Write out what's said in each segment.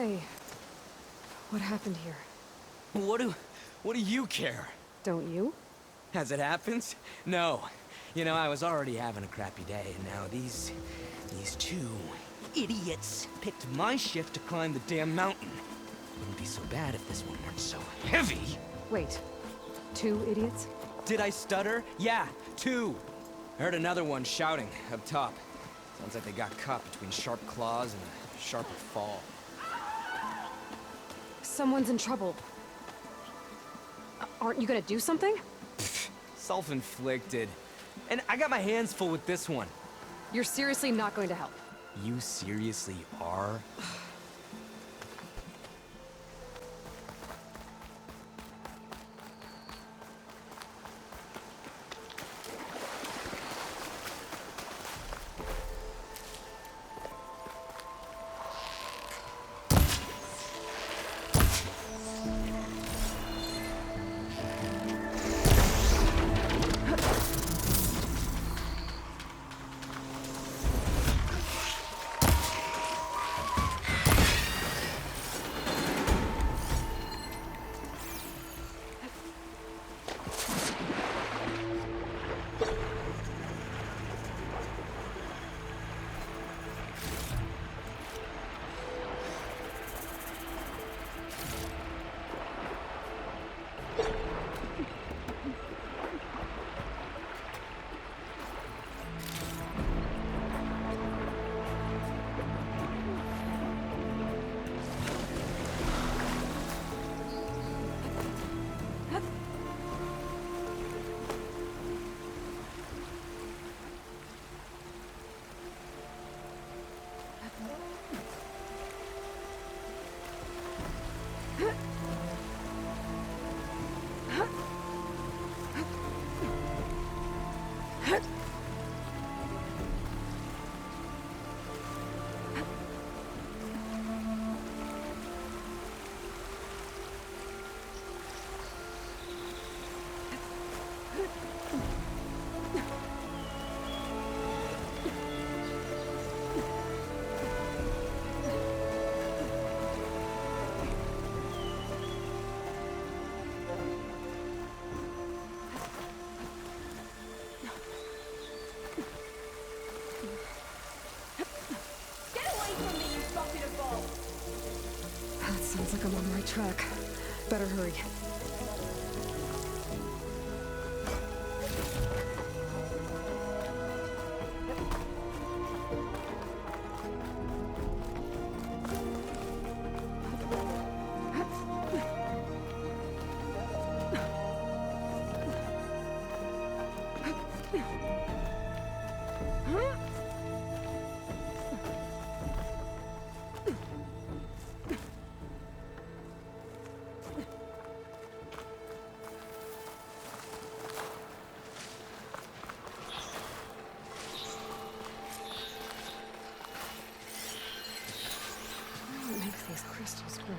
Hey, what happened here? What do you care? Don't you? As it happens? No. You know, I was already having a crappy day, and now these two idiots picked my shift to climb the damn mountain. Wouldn't be so bad if this one weren't so heavy. Wait, 2 idiots? Did I stutter? Yeah, 2. I heard another one shouting up top. Sounds like they got caught between sharp claws and a sharper fall. Someone's in trouble. Aren't you gonna do something? Self-inflicted. And I got my hands full with this one. You're seriously not going to help. You seriously are? That sounds like I'm on the right track. Better hurry. What makes these crystals grow?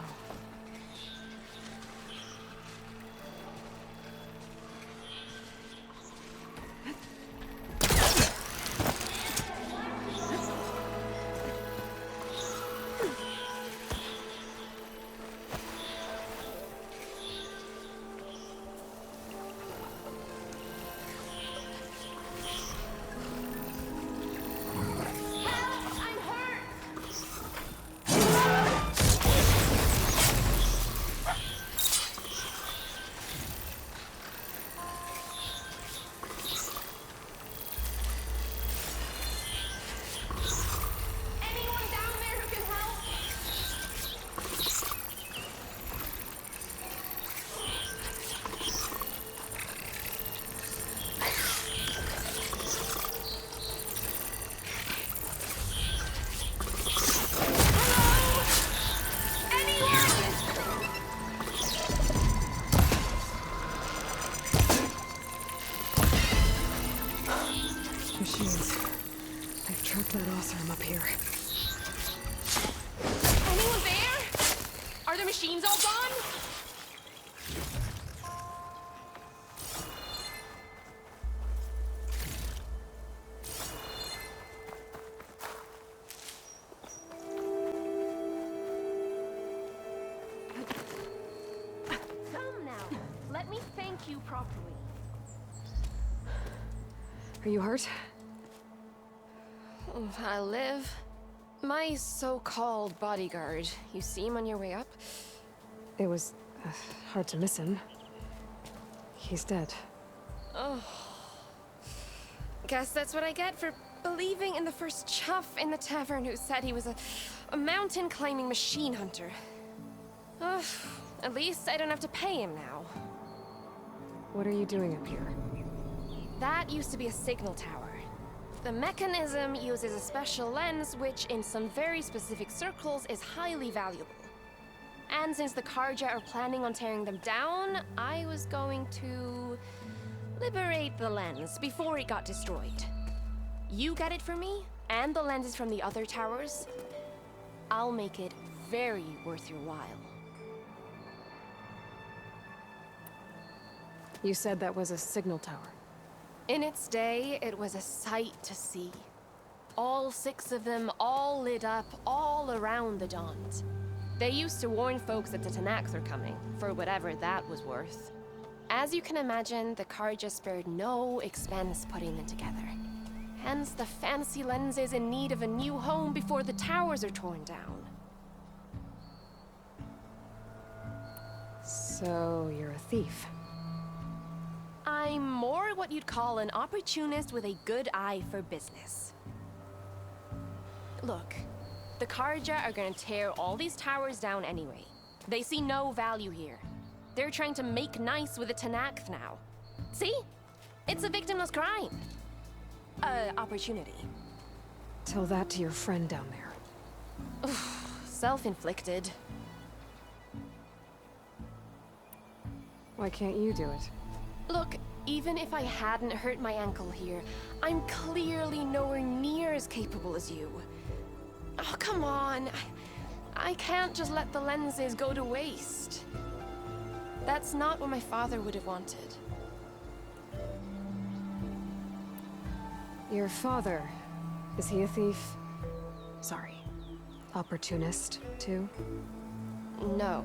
Machines. They've tracked that Oseram up here. Anyone there? Are the machines all gone? Let me thank you properly. Are you hurt? I live. My so-called bodyguard. You see him on your way up? It was hard to miss him. He's dead. Oh. Guess that's what I get for believing in the first chuff in the tavern who said he was a mountain-climbing machine hunter. Ugh. At least I don't have to pay him now. What are you doing up here? That used to be a signal tower. The mechanism uses a special lens which, in some very specific circles, is highly valuable. And since the Karja are planning on tearing them down, I was going to liberate the lens before it got destroyed. You get it for me, and the lenses from the other towers. I'll make it very worth your while. You said that was a signal tower. In its day, it was a sight to see. All 6 of them, all lit up, all around the Dawns. They used to warn folks that the Tanaks are coming, for whatever that was worth. As you can imagine, the Karja spared no expense putting them together. Hence the fancy lenses in need of a new home before the towers are torn down. So, you're a thief. I'm more what you'd call an opportunist with a good eye for business. Look, the Karja are gonna tear all these towers down anyway. They see no value here. They're trying to make nice with the Tanakh now. See? It's a victimless crime. Opportunity. Tell that to your friend down there. Self-inflicted. Why can't you do it? Look, even if I hadn't hurt my ankle here, I'm clearly nowhere near as capable as you. Oh, come on. I can't just let the lenses go to waste. That's not what my father would have wanted. Your father, is he a thief? Sorry, opportunist, too? No.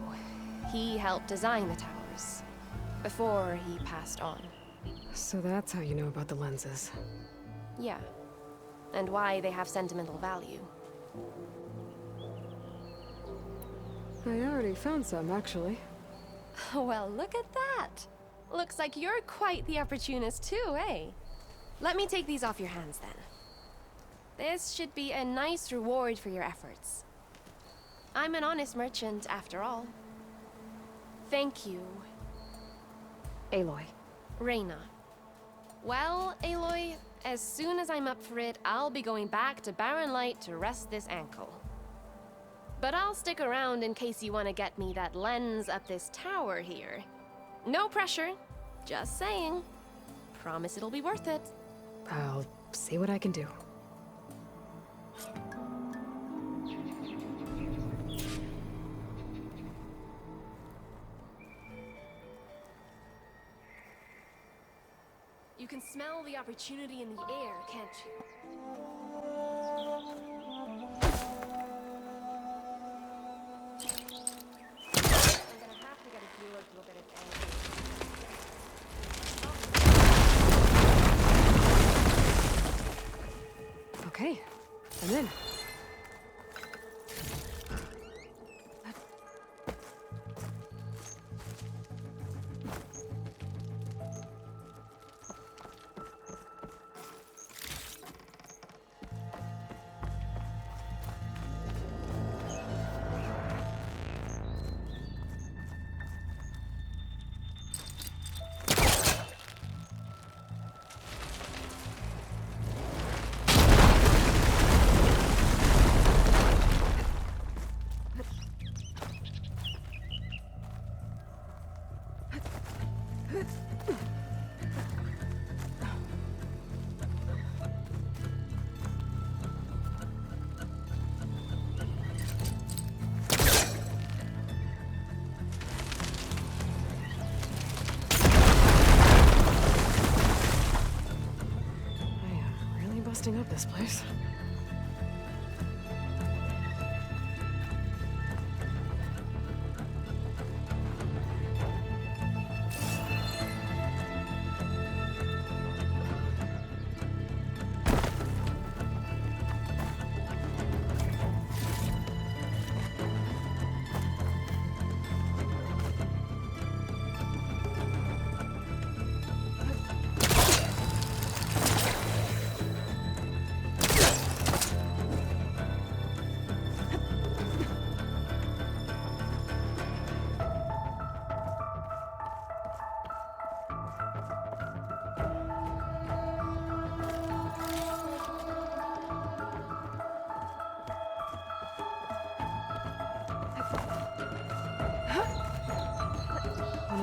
He helped design the towers. Before he passed on. So that's how you know about the lenses. Yeah. And why they have sentimental value. I already found some, actually. Well, look at that. Looks like you're quite the opportunist too, eh? Let me take these off your hands then. This should be a nice reward for your efforts. I'm an honest merchant, after all. Thank you. Aloy. Reyna. Well, Aloy, as soon as I'm up for it, I'll be going back to Barren Light to rest this ankle. But I'll stick around in case you want to get me that lens up this tower here. No pressure, just saying. Promise it'll be worth it. I'll see what I can do. You can smell the opportunity in the air, can't you? I'm gonna have to get a few of a bit of Okay, I'm in. Busting up this place.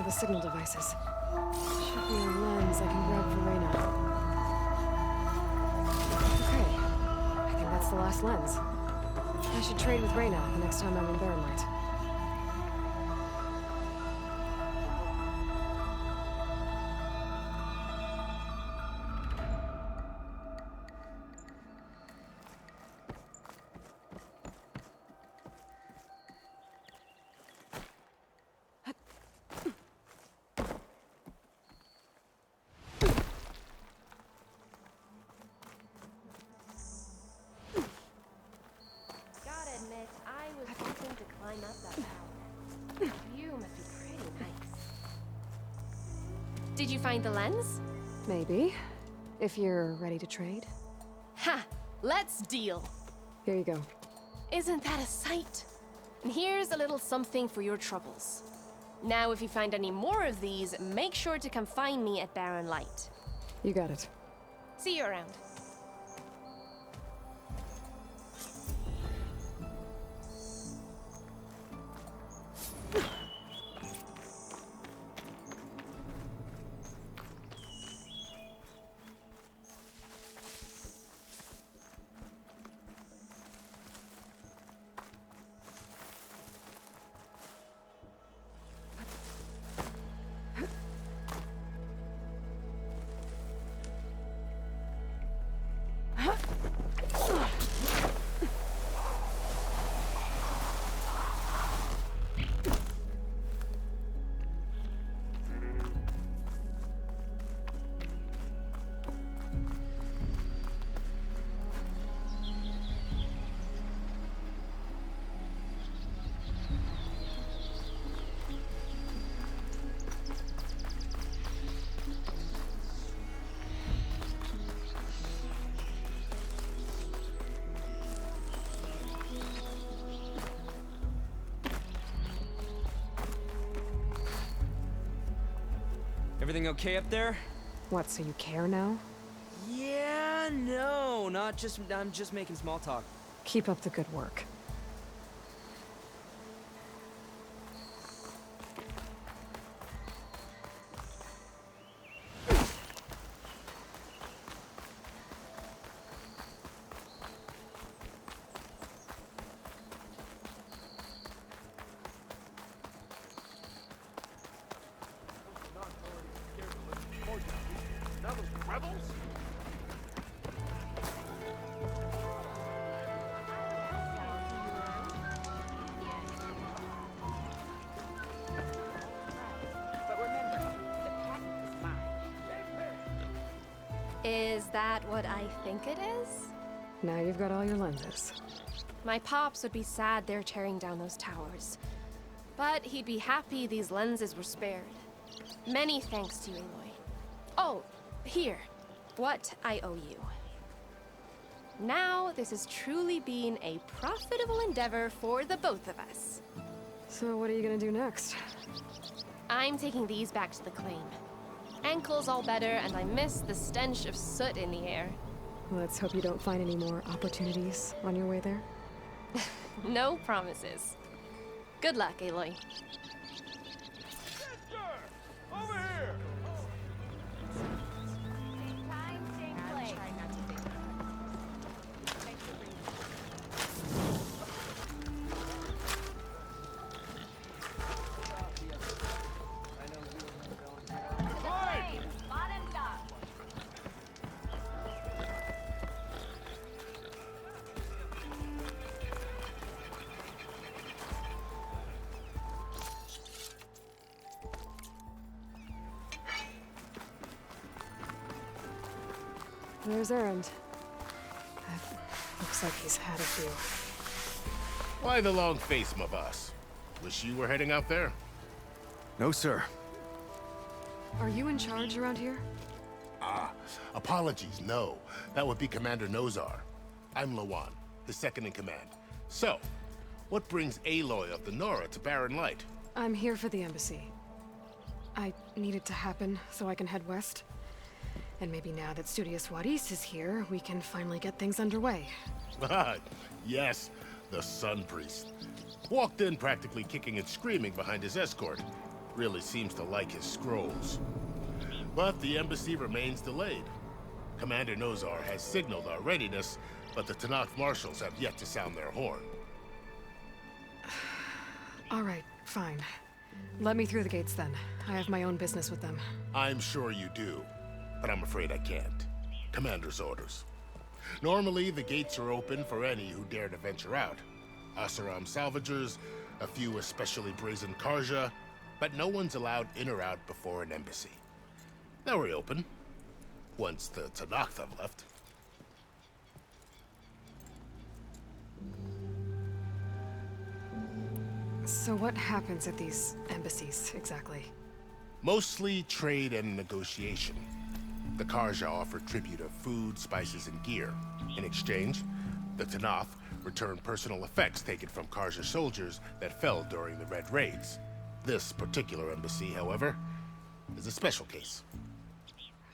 the signal devices. Should be a lens I can grab for Reyna. Okay, I think that's the last lens. I should trade with Reyna the next time I'm in Errand. Gotta admit, I was hoping to climb up that tower. The view must be pretty nice. Did you find the lens? Maybe, if you're ready to trade. Ha! Let's deal! Here you go. Isn't that a sight? And here's a little something for your troubles. Now, if you find any more of these, make sure to come find me at Barren Light. You got it. See you around. Everything okay up there? What, so you care now? Yeah, no, I'm just making small talk. Keep up the good work. Is that what I think it is? Now you've got all your lenses. My pops would be sad they're tearing down those towers. But he'd be happy these lenses were spared. Many thanks to you, Aloy. Oh, here. What I owe you. Now, this has truly been a profitable endeavor for the both of us. So what are you gonna do next? I'm taking these back to the claim. Ankle's all better, and I miss the stench of soot in the air. Let's hope you don't find any more opportunities on your way there. No promises. Good luck, Aloy. Over here! There's Errand. Looks like he's had a few. Why the long face, my boss? Wish you were heading out there? No, sir. Are you in charge around here? Apologies, no. That would be Commander Nozar. I'm Lawan, his second in command. So, what brings Aloy of the Nora to Barren Light? I'm here for the embassy. I need it to happen so I can head west. And maybe now that Studious Wadis is here, we can finally get things underway. Yes, the Sun Priest. Walked in practically kicking and screaming behind his escort. Really seems to like his scrolls. But the embassy remains delayed. Commander Nozar has signaled our readiness, but the Tanakh marshals have yet to sound their horn. All right, fine. Let me through the gates then. I have my own business with them. I'm sure you do, but I'm afraid I can't. Commander's orders. Normally, the gates are open for any who dare to venture out. Asaram salvagers, a few especially brazen Karja, but no one's allowed in or out before an embassy. They'll reopen, once the Tanakh have left. So what happens at these embassies, exactly? Mostly trade and negotiation. The Karja offer tribute of food, spices, and gear. In exchange, the Tanakh return personal effects taken from Karja soldiers that fell during the Red Raids. This particular embassy, however, is a special case.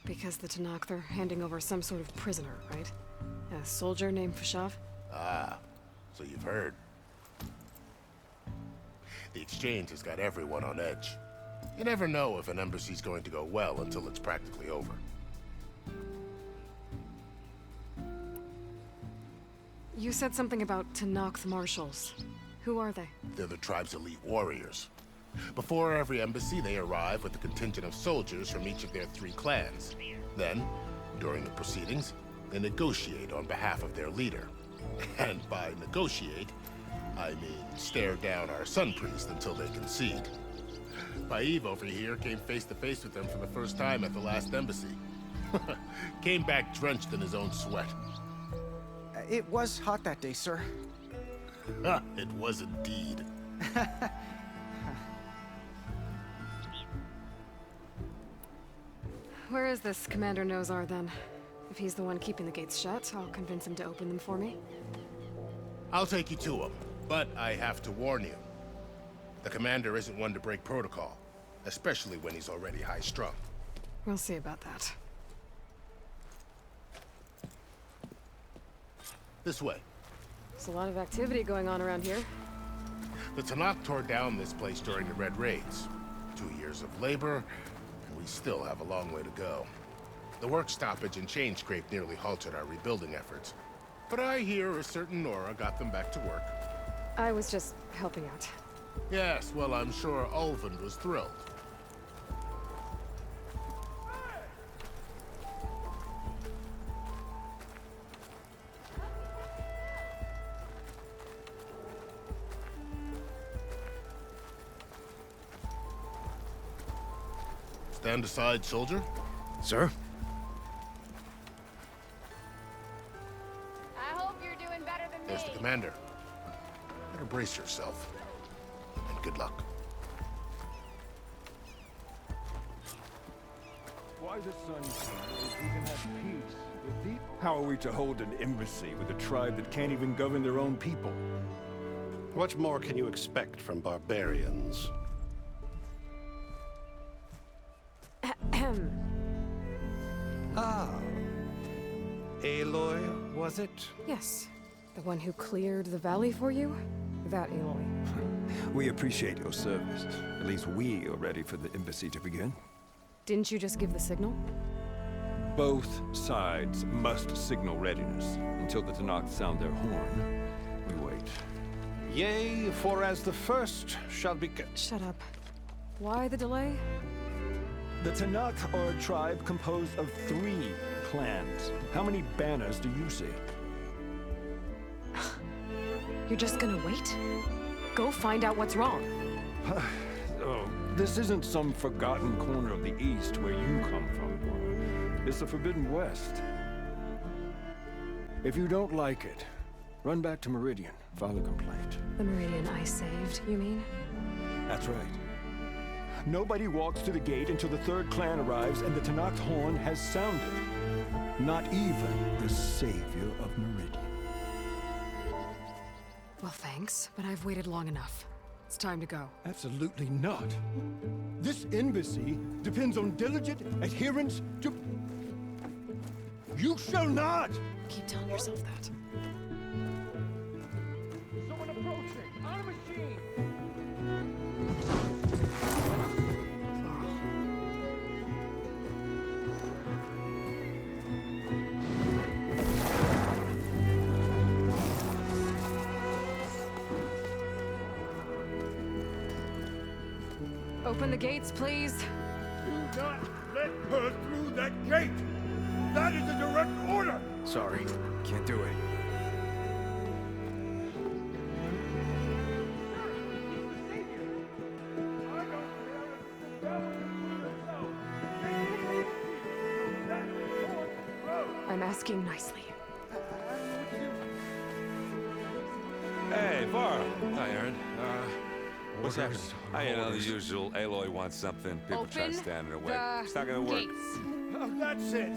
Because the Tanakh, they're handing over some sort of prisoner, right? A soldier named Fashav? Ah, so you've heard. The exchange has got everyone on edge. You never know if an embassy's going to go well until it's practically over. You said something about Tanakh marshals. Who are they? They're the tribe's elite warriors. Before every embassy, they arrive with a contingent of soldiers from each of their 3 clans. Then, during the proceedings, they negotiate on behalf of their leader. And by negotiate, I mean stare down our sun priest until they concede. Paiv over here came face to face with them for the first time at the last embassy. Came back drenched in his own sweat. It was hot that day, sir. It was indeed. Where is this Commander Nozar, then? If he's the one keeping the gates shut, I'll convince him to open them for me. I'll take you to him, but I have to warn you. The commander isn't one to break protocol, especially when he's already high-strung. We'll see about that. This way. There's a lot of activity going on around here. The Tanakh tore down this place during the Red Raids. 2 years of labor, and we still have a long way to go. The work stoppage and chain scrape nearly halted our rebuilding efforts. But I hear a certain Nora got them back to work. I was just helping out. Yes, well, I'm sure Ulvin was thrilled. Stand aside, soldier. Sir? I hope you're doing better than There's the commander. Better brace yourself. And good luck. Why the sunshine if we can have peace? With the... How are we to hold an embassy with a tribe that can't even govern their own people? What more can you expect from barbarians? Ah. Aloy, was it? Yes. The one who cleared the valley for you? That Aloy. We appreciate your service. At least we are ready for the embassy to begin. Didn't you just give the signal? Both sides must signal readiness. Until the Tanakh sound their horn, we wait. Yea, for as the first shall be... Shut up. Why the delay? The Tanakh are a tribe composed of 3 clans. How many banners do you see? You're just gonna wait? Go find out what's wrong. Oh, this isn't some forgotten corner of the East where you come from. It's the Forbidden West. If you don't like it, run back to Meridian, file a complaint. The Meridian I saved, you mean? That's right. Nobody walks to the gate until the 3rd clan arrives and the Tanakh horn has sounded. Not even the savior of Meridian. Well, thanks, but I've waited long enough. It's time to go. Absolutely not. This embassy depends on diligent adherence to... You shall not! Keep telling yourself that. Someone approaching! On a machine! Open the gates, please. Do not let her through that gate! That is a direct order! Sorry, can't do it. I'm asking nicely. Hey, Varl. Hi, Errand. What's happening? You know, the usual. Aloy wants something. People try to stand in her way. It's not gonna work. That's it!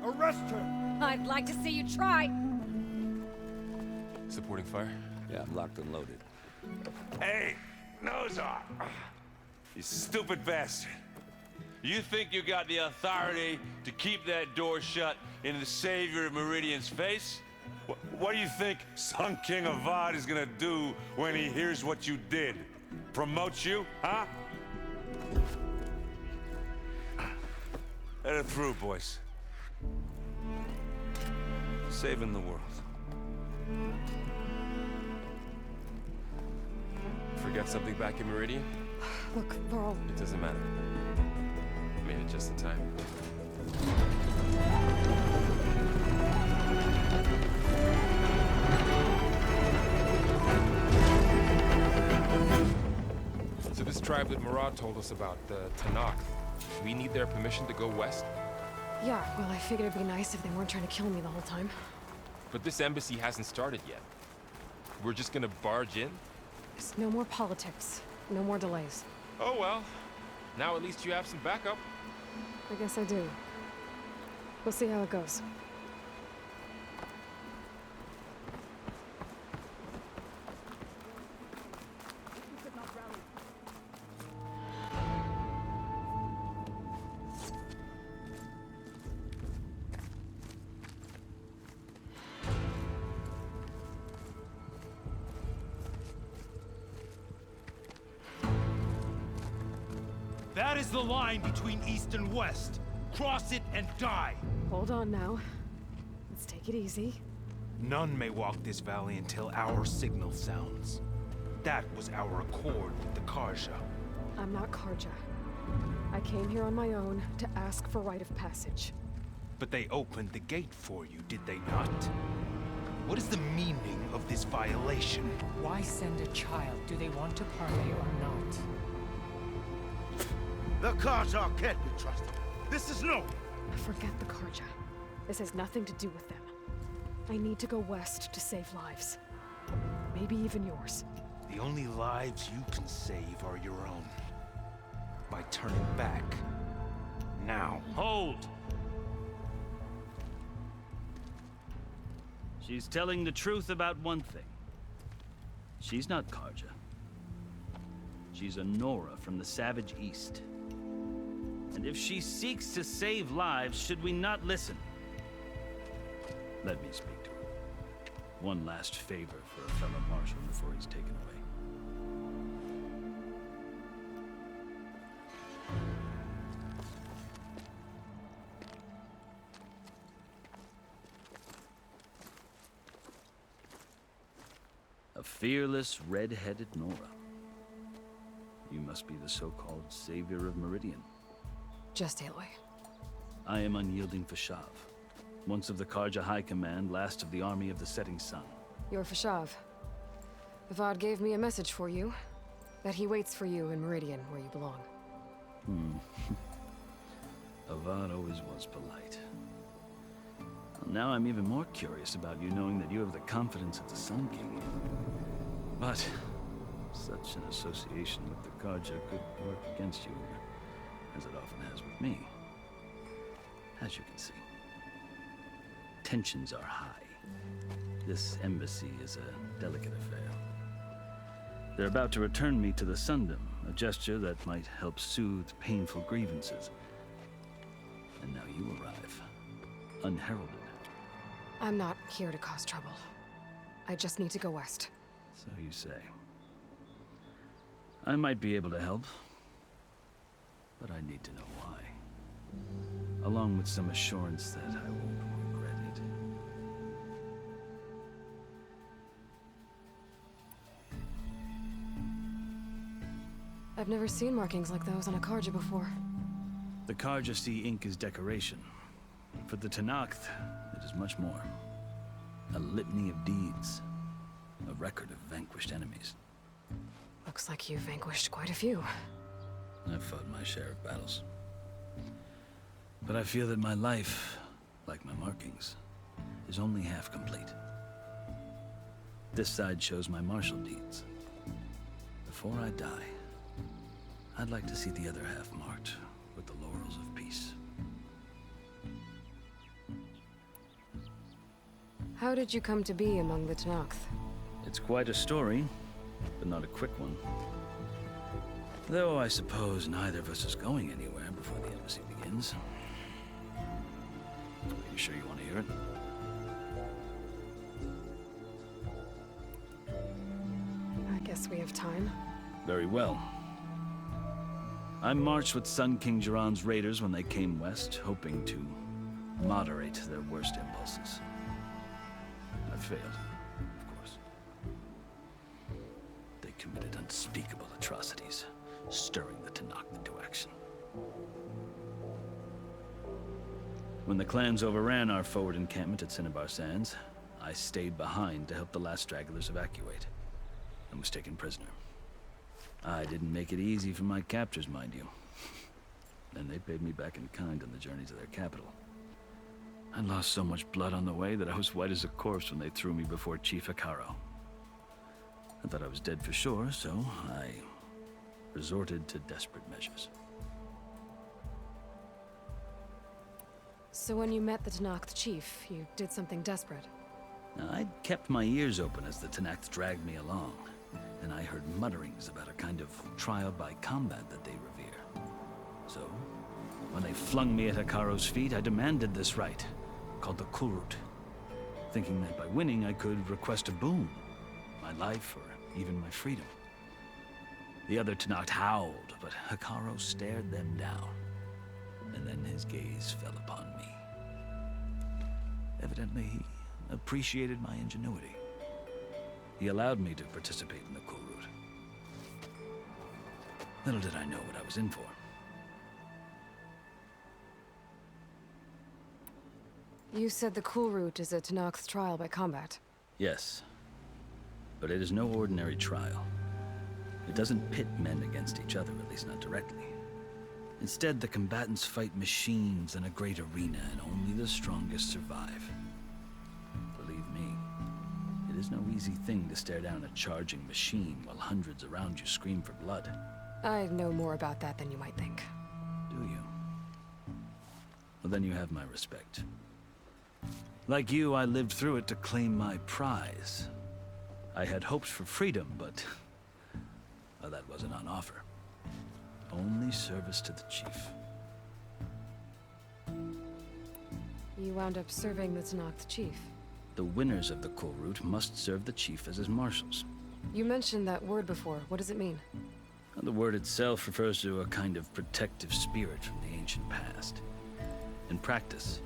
Arrest her! I'd like to see you try. Supporting fire? Yeah, I'm locked and loaded. Hey, Nozar! You stupid bastard. You think you got the authority to keep that door shut in the Savior of Meridian's face? What do you think Sun King Avad is gonna do when he hears what you did? Promote you, huh? Let her through, boys. Saving the world. Forget something back in Meridian? Look, Varl. It doesn't matter. Made it just in time. So this tribe that Murad told us about, the Tanakh, we need their permission to go west? Yeah, well, I figured it'd be nice if they weren't trying to kill me the whole time. But this embassy hasn't started yet. We're just gonna barge in? Just no more politics. No more delays. Oh well. Now at least you have some backup. I guess I do. We'll see how it goes. That is the line between East and West. Cross it and die. Hold on now. Let's take it easy. None may walk this valley until our signal sounds. That was our accord with the Karja. I'm not Karja. I came here on my own to ask for rite of passage. But they opened the gate for you, did they not? What is the meaning of this violation? Why send a child? Do they want to parley or not? The Karja can't be trusted. This is no. Forget the Karja. This has nothing to do with them. I need to go west to save lives. Maybe even yours. The only lives you can save are your own. By turning back. Now. Hold! She's telling the truth about one thing. She's not Karja. She's a Nora from the Savage East. And if she seeks to save lives, should we not listen? Let me speak to her. One last favor for a fellow marshal before he's taken away. A fearless, red-headed Nora. You must be the so-called Savior of Meridian. Just Aloy. I am unyielding Fashav. Once of the Karja High Command, last of the army of the setting sun. You're Fashav. Avad gave me a message for you. That he waits for you in Meridian, where you belong. Avad always was polite. Well, now I'm even more curious about you knowing that you have the confidence of the Sun King. But such an association with the Karja could work against you, as it often has with me. As you can see, tensions are high. This embassy is a delicate affair. They're about to return me to the Sundom, a gesture that might help soothe painful grievances. And now you arrive, unheralded. I'm not here to cause trouble. I just need to go west. So you say. I might be able to help, but I need to know why. Along with some assurance that I won't regret it. I've I've never seen markings like those on a Karja before. The Karja see ink as decoration. For the Tenakth, it is much more. A litany of deeds. A record of vanquished enemies. Looks like you've vanquished quite a few. I've fought my share of battles. But I feel that my life, like my markings, is only half complete. This side shows my martial deeds. Before I die, I'd like to see the other half marked with the laurels of peace. How did you come to be among the Tenakth? It's quite a story, but not a quick one. Though I suppose neither of us is going anywhere before the embassy begins. Are you sure you want to hear it? I guess we have time. Very well. I marched with Sun King Jiran's raiders when they came west, hoping to moderate their worst impulses. I failed, of course. They committed unspeakable atrocities, stirring the Tenakth into action. When the clans overran our forward encampment at Cinnabar Sands, I stayed behind to help the last stragglers evacuate, and was taken prisoner. I didn't make it easy for my captors, mind you. And they paid me back in kind on the journey to their capital. I lost so much blood on the way that I was white as a corpse when they threw me before Chief Hekaro. I thought I was dead for sure, so I resorted to desperate measures. So when you met the Tenakth chief, you did something desperate? I'd kept my ears open as the Tenakth dragged me along, and I heard mutterings about a kind of trial by combat that they revere. So, when they flung me at Hekaro's feet, I demanded this right, called the Kulrut, thinking that by winning I could request a boon, my life or even my freedom. The other Tenakth howled, but Hekaro stared them down, and then his gaze fell upon me. Evidently, he appreciated my ingenuity. He allowed me to participate in the Kulrut. Little did I know what I was in for. You said the Kulrut is a Tenakth trial by combat. Yes, but it is no ordinary trial. It doesn't pit men against each other, at least not directly. Instead, the combatants fight machines in a great arena, and only the strongest survive. Believe me, it is no easy thing to stare down a charging machine while hundreds around you scream for blood. I know more about that than you might think. Do you? Well, then you have my respect. Like you, I lived through it to claim my prize. I had hoped for freedom, but well, that wasn't on offer. Only service to the chief. You wound up serving the Tenakth chief. The winners of the Kulrut must serve the chief as his marshals. You mentioned that word before. What does it mean? The word itself refers to a kind of protective spirit from the ancient past. In practice,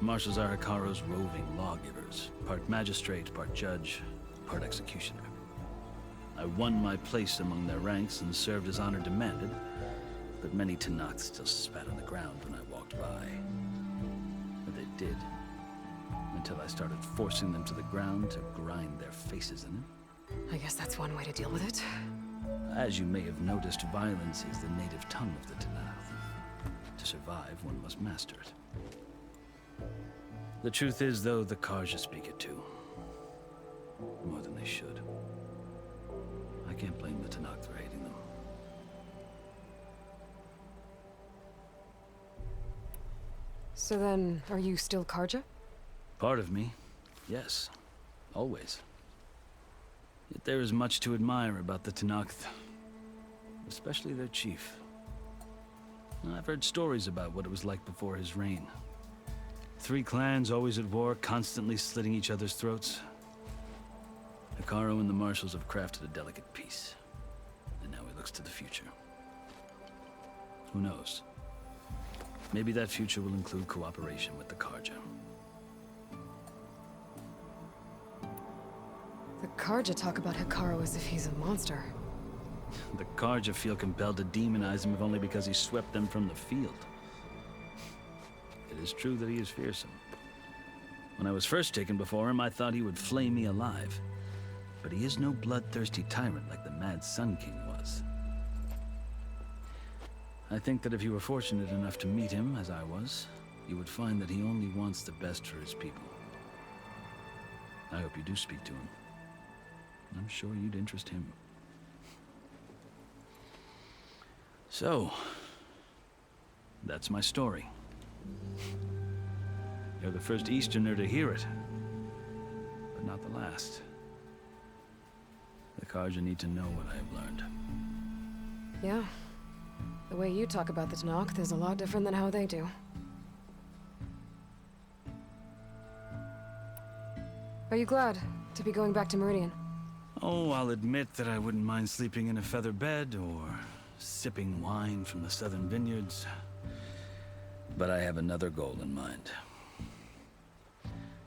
marshals are Hekaro's roving lawgivers, part magistrate, part judge, part executioner. I won my place among their ranks and served as honor demanded, but many Tenakth still spat on the ground when I walked by. But they did, until I started forcing them to the ground to grind their faces in it. I guess that's one way to deal with it. As you may have noticed, violence is the native tongue of the Tenakth. To survive, one must master it. The truth is, though, the Karja speak it too. More than they should. I can't blame the Tenakth for hating them. So then, are you still Karja? Part of me, yes. Always. Yet there is much to admire about the Tenakth. Especially their chief. I've heard stories about what it was like before his reign. 3 clans always at war, constantly slitting each other's throats. Hekaro and the marshals have crafted a delicate peace. And now he looks to the future. Who knows? Maybe that future will include cooperation with the Karja. The Karja talk about Hekaro as if he's a monster. The Karja feel compelled to demonize him if only because he swept them from the field. It is true that he is fearsome. When I was first taken before him, I thought he would flay me alive. But he is no bloodthirsty tyrant like the Mad Sun King was. I think that if you were fortunate enough to meet him, as I was, you would find that he only wants the best for his people. I hope you do speak to him. I'm sure you'd interest him. So, that's my story. You're the first Easterner to hear it, but not the last. The Karja need to know what I have learned. Yeah. The way you talk about the Tanakh is a lot different than how they do. Are you glad to be going back to Meridian? Oh, I'll admit that I wouldn't mind sleeping in a feather bed or sipping wine from the southern vineyards. But I have another goal in mind.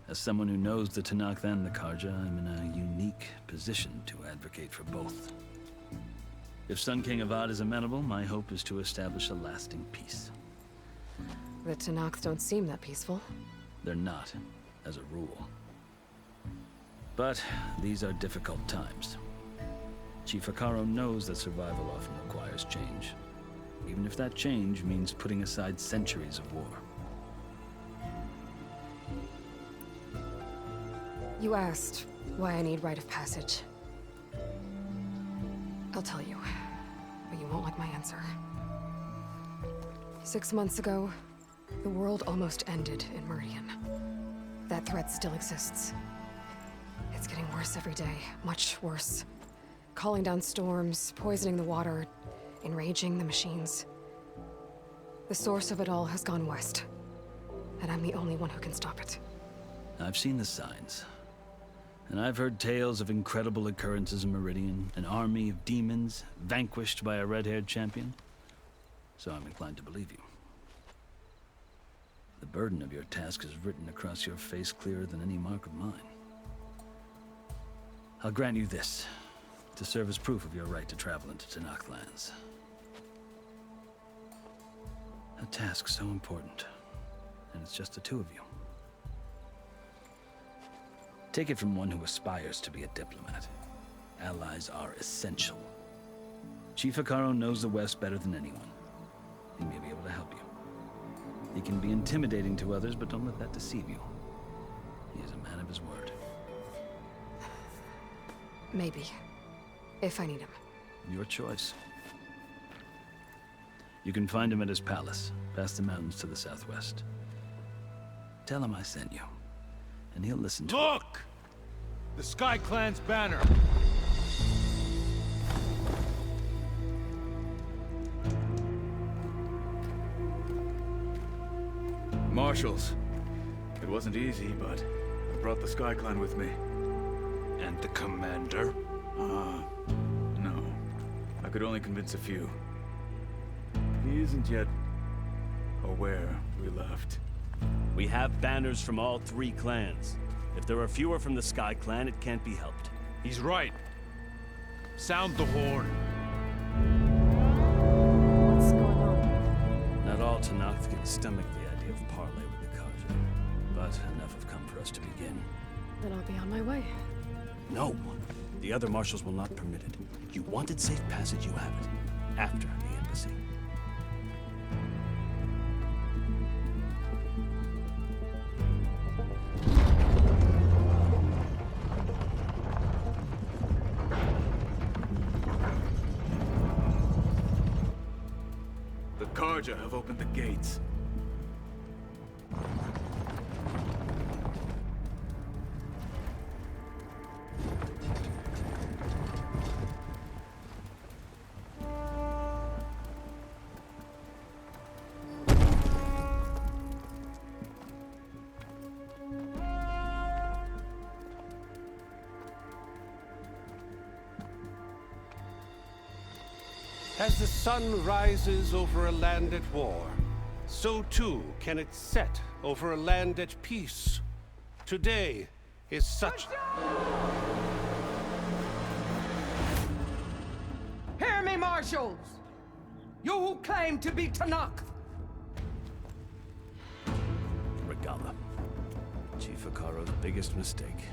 As someone who knows the Tanakh and the Karja, I'm in a unique position to advocate for both. If Sun King Avad is amenable, my hope is to establish a lasting peace. The Tanakh don't seem that peaceful. They're not, as a rule. But these are difficult times. Chief Akaro knows that survival often requires change, even if that change means putting aside centuries of war. You asked why I need rite of passage. I'll tell you, but you won't like my answer. 6 months ago, the world almost ended in Meridian. That threat still exists. It's getting worse every day, much worse. Calling down storms, poisoning the water, enraging the machines. The source of it all has gone west, and I'm the only one who can stop it. I've seen the signs. And I've heard tales of incredible occurrences in Meridian, an army of demons vanquished by a red-haired champion. So I'm inclined to believe you. The burden of your task is written across your face clearer than any mark of mine. I'll grant you this, to serve as proof of your right to travel into Tanakh lands. A task so important, and it's just the two of you. Take it from one who aspires to be a diplomat. Allies are essential. Chief Akaro knows the West better than anyone. He may be able to help you. He can be intimidating to others, but don't let that deceive you. He is a man of his word. Maybe. If I need him. Your choice. You can find him at his palace, past the mountains to the southwest. Tell him I sent you, and he'll listen to it. Look! The Sky Clan's banner! Marshals. It wasn't easy, but I brought the Sky Clan with me. And the commander? No. I could only convince a few. He isn't yet aware we left. We have banners from all 3 clans. If there are fewer from the Sky Clan, it can't be helped. He's right. Sound the horn. What's going on? Not all Tanakh can stomach the idea of parley with the Karja, but enough have come for us to begin. Then I'll be on my way. No. The other marshals will not permit it. You wanted safe passage, you have it. After the embassy. The Karja have opened the gates. As the sun rises over a land at war, so too can it set over a land at peace. Today is such... Here Hear me, marshals! You who claim to be Tanakh! Regala. Chief Hikaru's biggest mistake.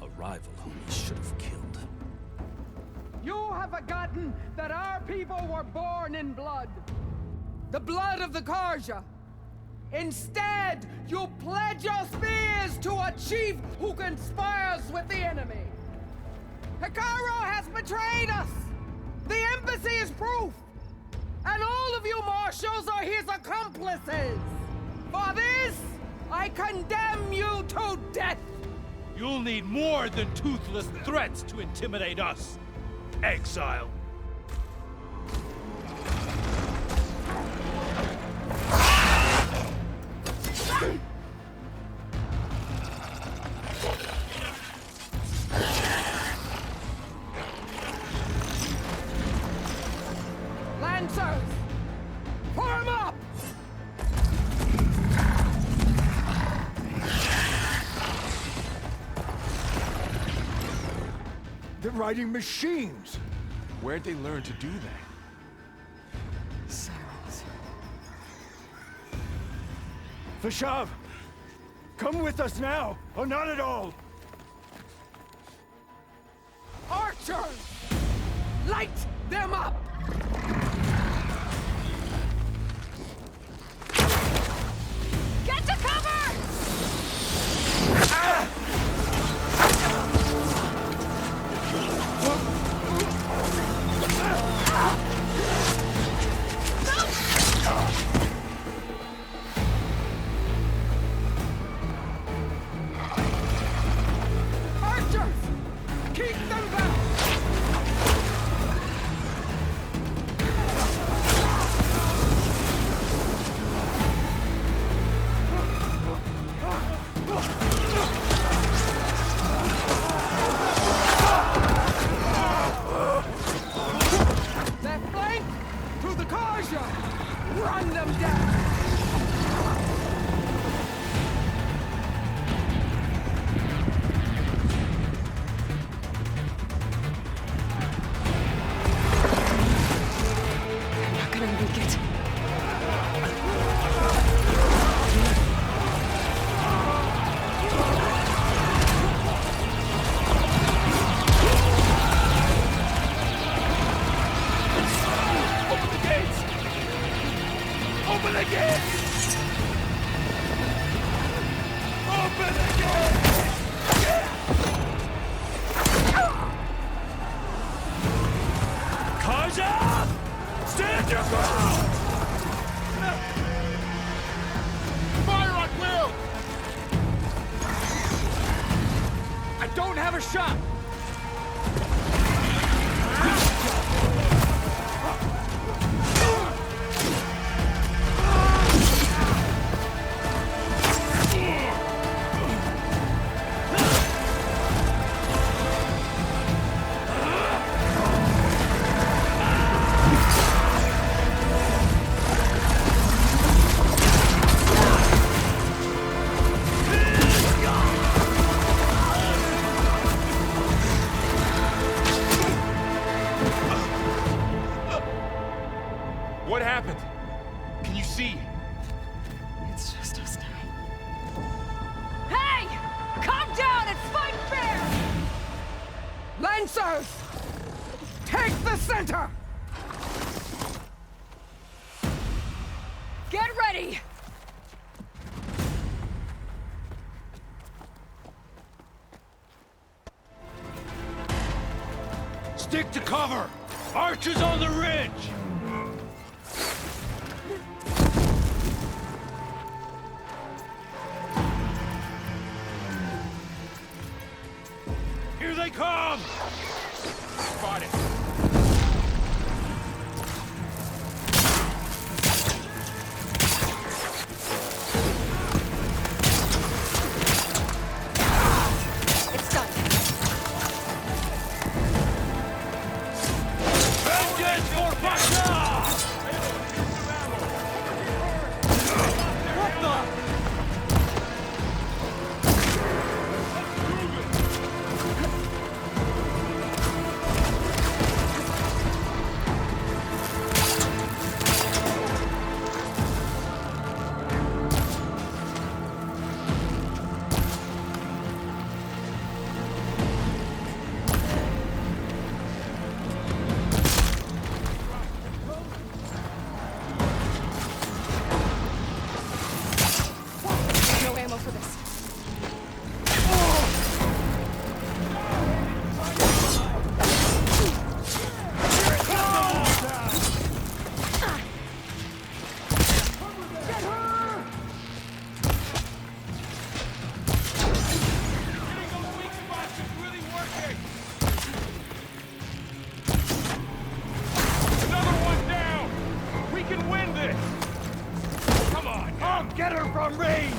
A rival whom he should have killed. You have forgotten that our people were born in blood. The blood of the Karja. Instead, you pledge your spears to a chief who conspires with the enemy. Hikaru has betrayed us! The embassy is proof! And all of you marshals are his accomplices! For this, I condemn you to death! You'll need more than toothless threats to intimidate us. Exile. Lancers! Form up! They're riding machines! Where'd they learn to do that? Sirens. Fashav! Come with us now, or not at all! Archers! Light them up! Get to cover! Archers! Keep them back! Left flank! To the Karja! Run them down! I'm not gonna make it. Open the gates! Open the gates! Open the gates! Kaja! Stand your ground! Fire on will! I don't have a shot! What happened? Can you see? It's just us now. Hey! Calm down and fight fair! Lancers! Take the center! Get ready! Stick to cover! Archers on the ridge! Here they come! Spotted. It's done. Vengeance for Fashav! What the? for this. Get her from range!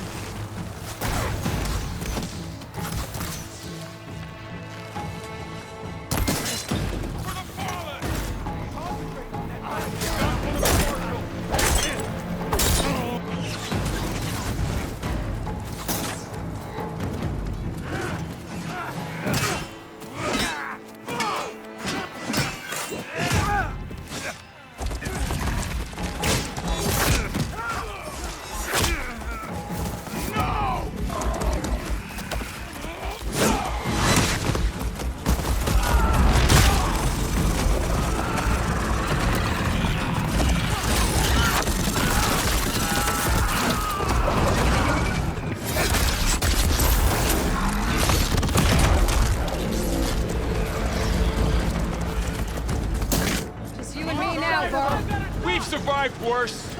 We've survived worse.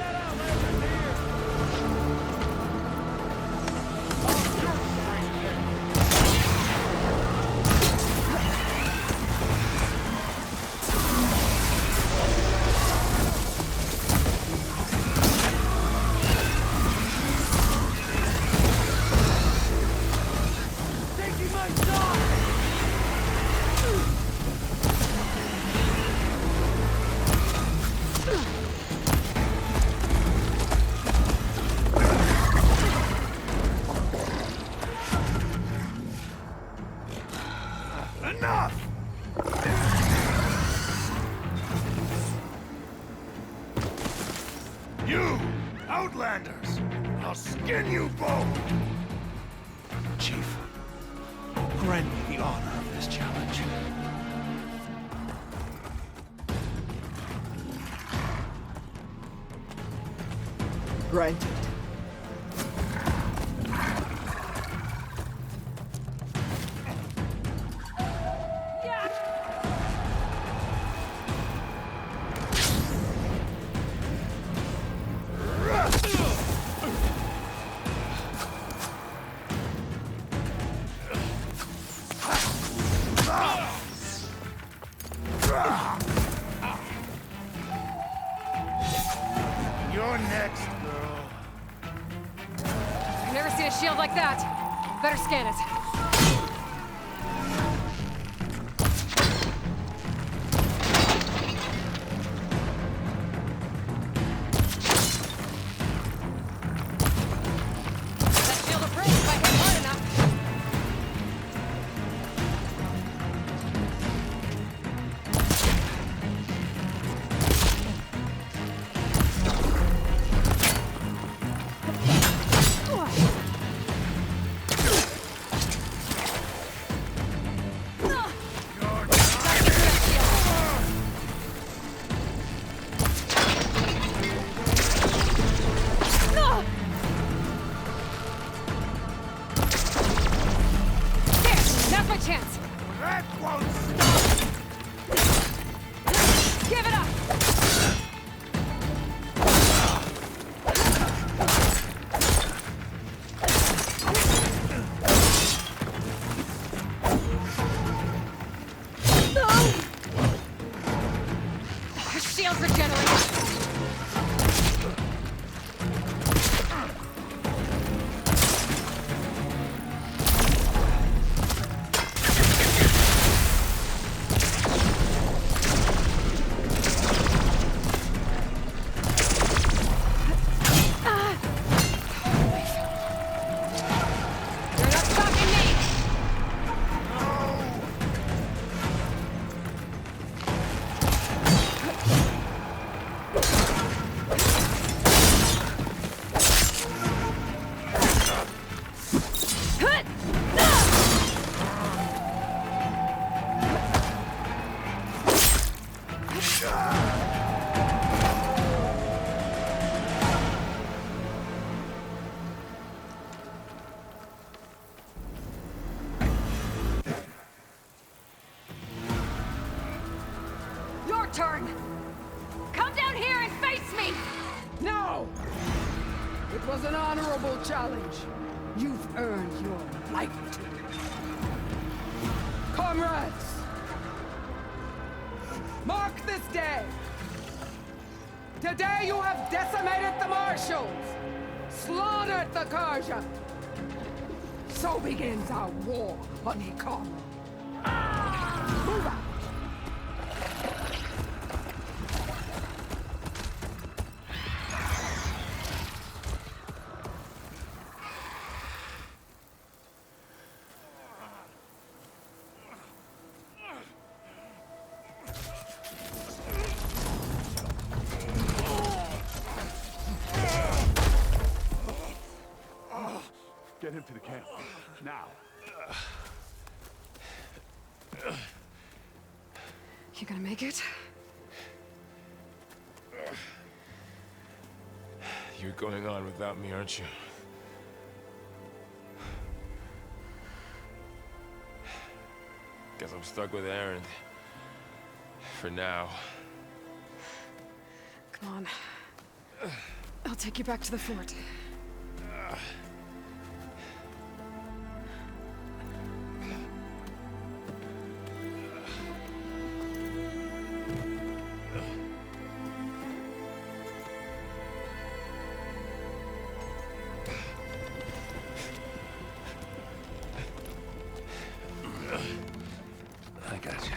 You, Outlanders! I'll skin you both! Chief, grant me the honor of this challenge. Granted. You're next, girl. I've never seen a shield like that. Better scan it. That shield will break if I hit hard enough. turn! Come down here and face me! No! It was an honorable challenge. You've earned your life to it. Comrades! Mark this day! Today you have decimated the Marshals! Slaughtered the Karja! So begins our war on Econ. Move out! Get him to the camp. Now. You gonna make it? You're going on without me, aren't you? Guess I'm stuck with Errand. For now. Come on. I'll take you back to the fort. I got you.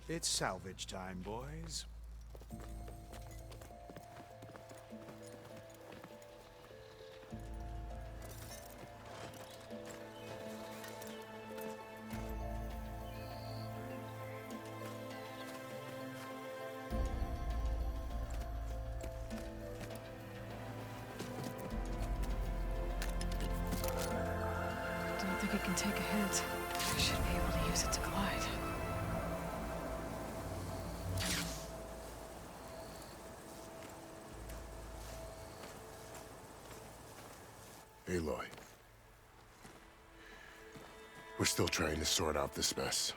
It's salvage time, boys. Don't think it can take a hint. I should be able to use it to glide. Aloy. We're still trying to sort out this mess.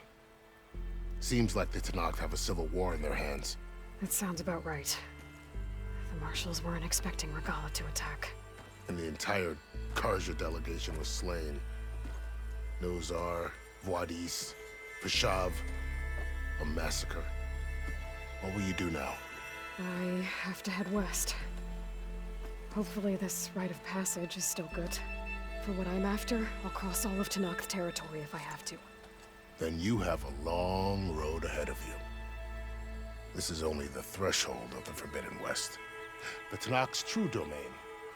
Seems like the Tenakth have a civil war in their hands. That sounds about right. The Marshals weren't expecting Regala to attack. And the entire Karja delegation was slain. Nozar, Voidis, Fashav. A massacre. What will you do now? I have to head west. Hopefully this rite of passage is still good. For what I'm after, I'll cross all of Tenakth territory if I have to. Then you have a long road ahead of you. This is only the threshold of the Forbidden West. The Tenakth's true domain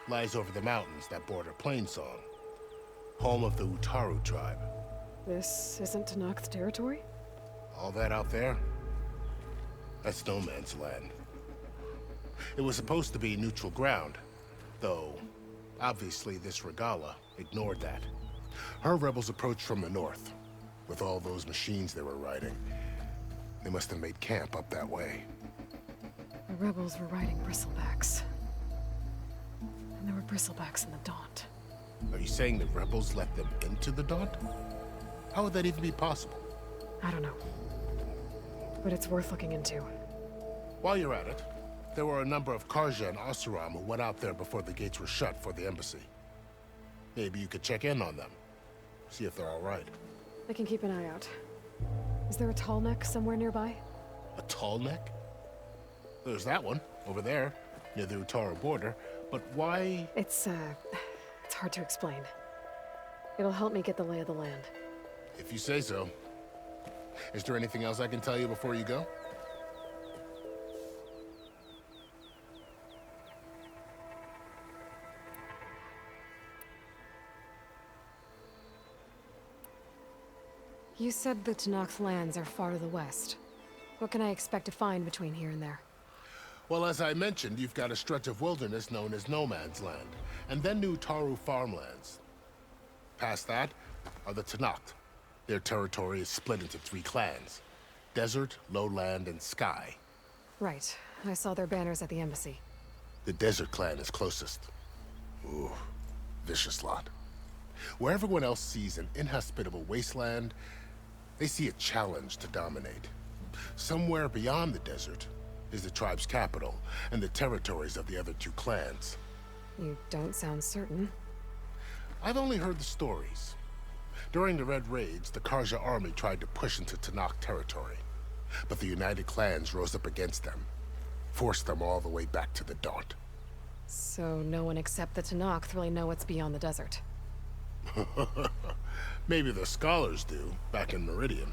lies over the mountains that border Plainsong, home of the Utaru tribe. This isn't Tenakth territory? All that out there? That's no man's land. It was supposed to be neutral ground, though obviously this Regala ignored that. Her rebels approached from the north, with all those machines they were riding. They must have made camp up that way. The rebels were riding bristlebacks. And there were bristlebacks in the Daunt. Are you saying the rebels let them into the Daunt? How would that even be possible? I don't know. But it's worth looking into. While you're at it, there were a number of Karja and Oseram who went out there before the gates were shut for the embassy. Maybe you could check in on them. See if they're all right. I can keep an eye out. Is there a tall neck somewhere nearby? A tall neck? There's that one, over there, near the Utaru border. But why? It's hard to explain. It'll help me get the lay of the land. If you say so. Is there anything else I can tell you before you go? You said the Tenakth lands are far to the west. What can I expect to find between here and there? Well, as I mentioned, you've got a stretch of wilderness known as No Man's Land, and then New Taru farmlands. Past that are the Tanakh. Their territory is split into 3 clans: Desert, Lowland, and Sky. Right. I saw their banners at the embassy. The Desert clan is closest. Ooh, vicious lot. Where everyone else sees an inhospitable wasteland, they see a challenge to dominate. Somewhere beyond the desert is the tribe's capital and the territories of the other 2 clans. You don't sound certain. I've only heard the stories. During the Red Raids, the Karja army tried to push into Tanakh territory, but the United Clans rose up against them, forced them all the way back to the Daunt. So no one except the Tanakh really know what's beyond the desert. Maybe the scholars do, back in Meridian.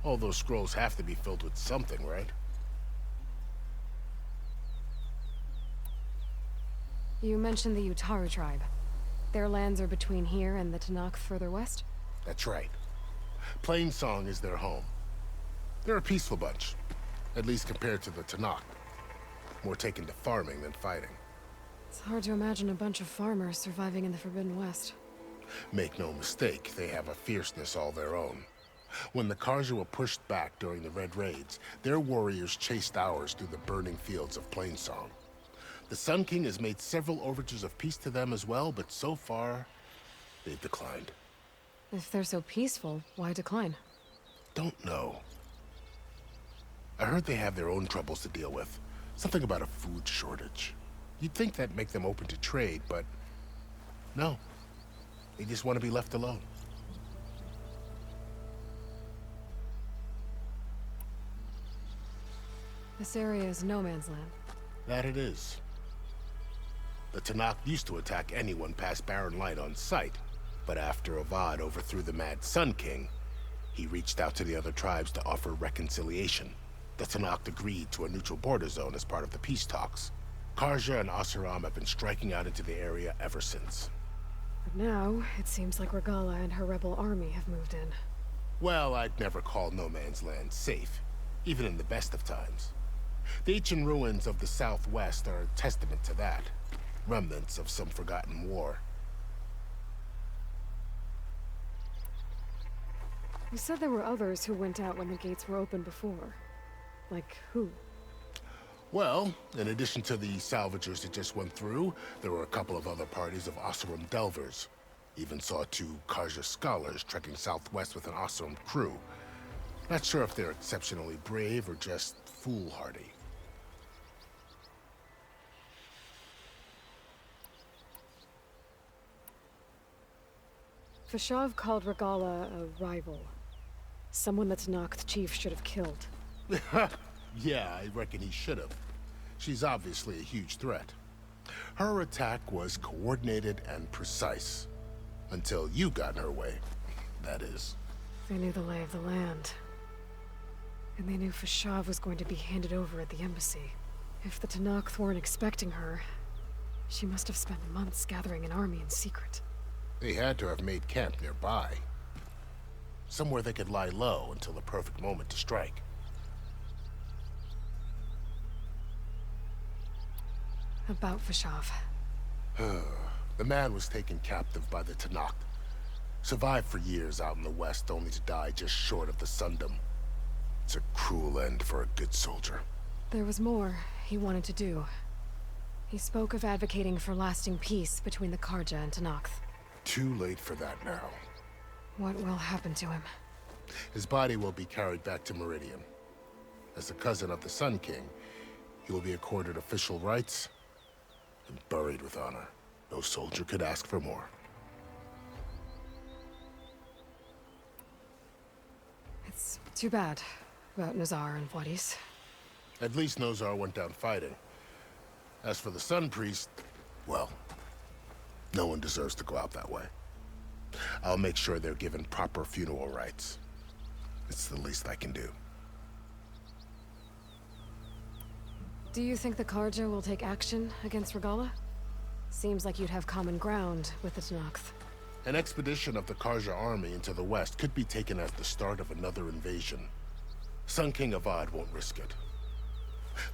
All those scrolls have to be filled with something, right? You mentioned the Utaru tribe. Their lands are between here and the Tanakh further west? That's right. Plainsong is their home. They're a peaceful bunch, at least compared to the Tanakh. More taken to farming than fighting. It's hard to imagine a bunch of farmers surviving in the Forbidden West. Make no mistake, they have a fierceness all their own. When the Karja were pushed back during the Red Raids, their warriors chased ours through the burning fields of Plainsong. The Sun King has made several overtures of peace to them as well, but so far, they've declined. If they're so peaceful, why decline? Don't know. I heard they have their own troubles to deal with. Something about a food shortage. You'd think that'd make them open to trade, but no. They just want to be left alone. This area is no man's land. That it is. The Tanakh used to attack anyone past Barren Light on sight, but after Avad overthrew the Mad Sun King, he reached out to the other tribes to offer reconciliation. The Tanakh agreed to a neutral border zone as part of the peace talks. Karja and Asuram have been striking out into the area ever since. But now, it seems like Regala and her rebel army have moved in. Well, I'd never call no man's land safe, even in the best of times. The ancient ruins of the Southwest are a testament to that. Remnants of some forgotten war. You said there were others who went out when the gates were open before. Like who? Well, in addition to the salvagers that just went through, there were a couple of other parties of Oseram Delvers. Even saw 2 Karja scholars trekking southwest with an Oseram crew. Not sure if they're exceptionally brave or just foolhardy. Fashav called Regala a rival. Someone that Tanakh chief should have killed. Yeah, I reckon he should have. She's obviously a huge threat. Her attack was coordinated and precise. Until you got in her way, that is. They knew the lay of the land. And they knew Fashav was going to be handed over at the embassy. If the Tanakh weren't expecting her, she must have spent months gathering an army in secret. They had to have made camp nearby. Somewhere they could lie low until the perfect moment to strike. About Fashav. The man was taken captive by the Tanakh. Survived for years out in the west, only to die just short of the Sundom. It's a cruel end for a good soldier. There was more he wanted to do. He spoke of advocating for lasting peace between the Karja and Tanakh. Too late for that now. What will happen to him? His body will be carried back to Meridian. As a cousin of the Sun King, he will be accorded official rights and buried with honor. No soldier could ask for more. It's too bad about Nazar and Wadis. At least Nozar went down fighting. As for the Sun Priest, well, no one deserves to go out that way. I'll make sure they're given proper funeral rites. It's the least I can do. Do you think the Karja will take action against Regala? Seems like you'd have common ground with the Tanakh. An expedition of the Karja army into the west could be taken as the start of another invasion. Sun King Avad won't risk it.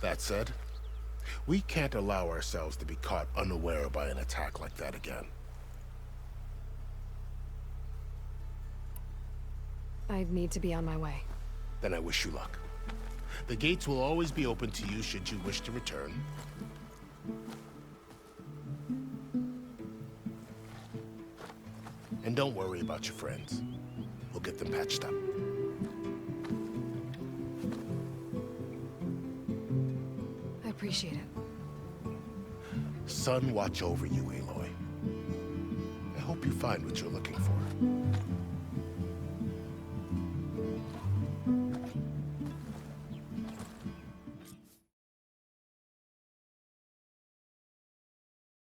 That said, we can't allow ourselves to be caught unaware by an attack like that again. I need to be on my way. Then I wish you luck. The gates will always be open to you should you wish to return. And don't worry about your friends. We'll get them patched up. I appreciate it. Sun watch over you, Aloy. I hope you find what you're looking for.